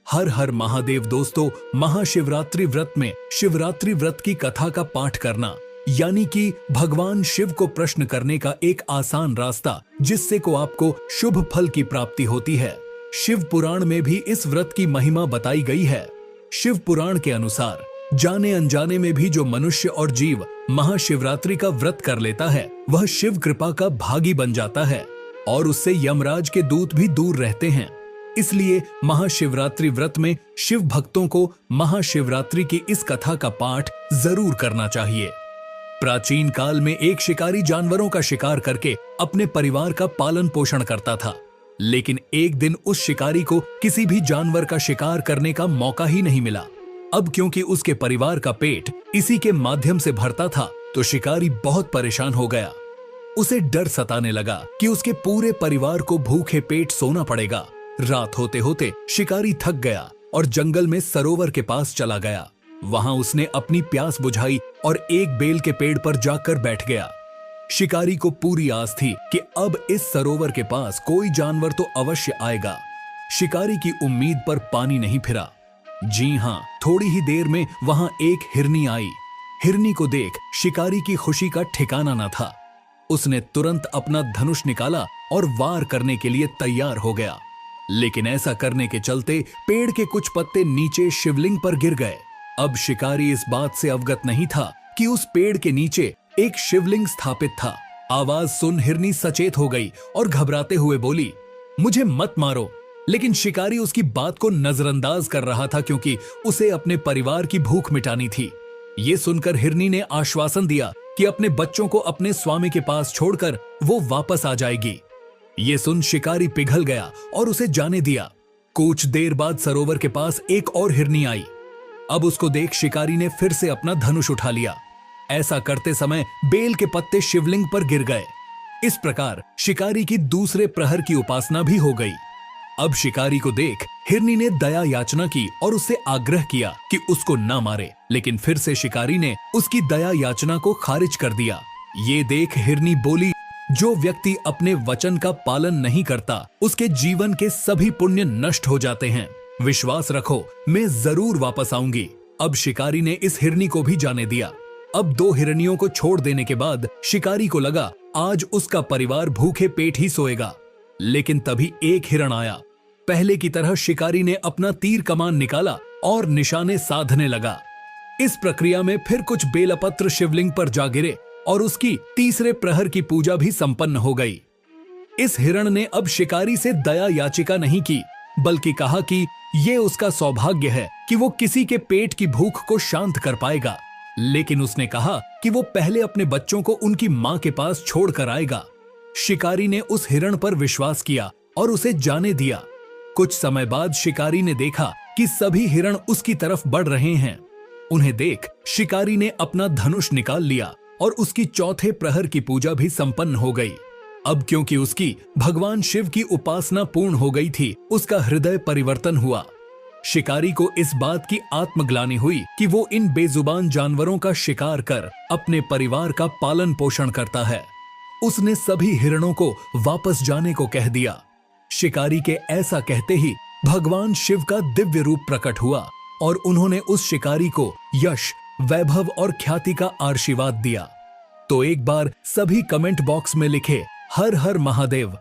हर हर महादेव दोस्तों, महाशिवरात्रि व्रत में शिवरात्रि व्रत की कथा का पाठ करना यानी कि भगवान शिव को प्रश्न करने का एक आसान रास्ता, जिससे को आपको शुभ फल की प्राप्ति होती है। शिव पुराण में भी इस व्रत की महिमा बताई गई है। शिव पुराण के अनुसार जाने अनजाने में भी जो मनुष्य और जीव महाशिवरात्रि का व्रत कर लेता है, वह शिव कृपा का भागी बन जाता है और उससे यमराज के दूत भी दूर रहते हैं। इसलिए महाशिवरात्रि व्रत में शिव भक्तों को महाशिवरात्रि की इस कथा का पाठ जरूर करना चाहिए। प्राचीन काल में एक शिकारी जानवरों का शिकार करके अपने परिवार का पालन पोषण करता था, लेकिन एक दिन उस शिकारी को किसी भी जानवर का शिकार करने का मौका ही नहीं मिला। अब क्योंकि उसके परिवार का पेट इसी के माध्यम से भरता था, तो शिकारी बहुत परेशान हो गया। उसे डर सताने लगा कि उसके पूरे परिवार को भूखे पेट सोना पड़ेगा। रात होते होते शिकारी थक गया और जंगल में सरोवर के पास चला गया। वहां उसने अपनी प्यास बुझाई और एक बेल के पेड़ पर जाकर बैठ गया। शिकारी को पूरी आस थी कि अब इस सरोवर के पास कोई जानवर तो अवश्य आएगा। शिकारी की उम्मीद पर पानी नहीं फिरा। जी हां, थोड़ी ही देर में वहां एक हिरनी आई। हिरनी को देख शिकारी की खुशी का ठिकाना न था। उसने तुरंत अपना धनुष निकाला और वार करने के लिए तैयार हो गया, लेकिन ऐसा करने के चलते पेड़ के कुछ पत्ते नीचे शिवलिंग पर गिर गए। अब शिकारी इस बात से अवगत नहीं था कि उस पेड़ के नीचे एक शिवलिंग स्थापित था। आवाज सुन हिरनी सचेत हो गई और घबराते हुए बोली, मुझे मत मारो। लेकिन शिकारी उसकी बात को नजरअंदाज कर रहा था, क्योंकि उसे अपने परिवार की भूख मिटानी थी। ये सुनकर हिरनी ने आश्वासन दिया कि अपने बच्चों को अपने स्वामी के पास छोड़कर वो वापस आ जाएगी। ये सुन शिकारी पिघल गया और उसे जाने दिया। कुछ देर बाद सरोवर के पास एक और हिरनी आई। अब उसको देख शिकारी ने फिर से अपना धनुष उठा लिया। ऐसा करते समय बेल के पत्ते शिवलिंग पर गिर गए। इस प्रकार शिकारी की दूसरे प्रहर की उपासना भी हो गई। अब शिकारी को देख हिरनी ने दया याचना की और उससे आग्रह किया कि उसको ना मारे, लेकिन फिर से शिकारी ने उसकी दया याचना को खारिज कर दिया। ये देख हिरनी बोली, जो व्यक्ति अपने वचन का पालन नहीं करता, उसके जीवन के सभी पुण्य नष्ट हो जाते हैं। विश्वास रखो, मैं जरूर वापस आऊंगी। अब शिकारी ने इस हिरनी को भी जाने दिया। अब दो हिरनियों को छोड़ देने के बाद शिकारी को लगा आज उसका परिवार भूखे पेट ही सोएगा। लेकिन तभी एक हिरण आया। पहले की तरह शिकारी ने अपना तीर कमान निकाला और निशाने साधने लगा। इस प्रक्रिया में फिर कुछ बेलपत्र शिवलिंग पर जा गिरे और उसकी तीसरे प्रहर की पूजा भी संपन्न हो गई। इस हिरण ने अब शिकारी से दया याचिका नहीं की, बल्कि कहा कि ये उसका सौभाग्य है कि वो किसी के पेट की भूख को शांत कर पाएगा। लेकिन उसने कहा कि वो पहले अपने बच्चों को उनकी मां के पास छोड़ कर आएगा। शिकारी ने उस हिरण पर विश्वास किया और उसे जाने दिया। कुछ समय बाद शिकारी ने देखा कि सभी हिरण उसकी तरफ बढ़ रहे हैं। उन्हें देख शिकारी ने अपना धनुष निकाल लिया और उसकी चौथे प्रहर की पूजा भी संपन्न हो गई। अब क्योंकि उसकी भगवान शिव की उपासना पूर्ण हो गई थी, उसका हृदय परिवर्तन हुआ। शिकारी को इस बात की आत्मग्लानि हुई कि वो इन बेजुबान जानवरों का शिकार कर अपने परिवार का पालन पोषण करता है। उसने सभी हिरणों को वापस जाने को कह दिया। शिकारी के ऐसा कहते ही भगवान शिव का दिव्य रूप प्रकट हुआ और उन्होंने उस शिकारी को यश, वैभव और ख्याति का आशीर्वाद दिया। तो एक बार सभी कमेंट बॉक्स में लिखे हर हर महादेव।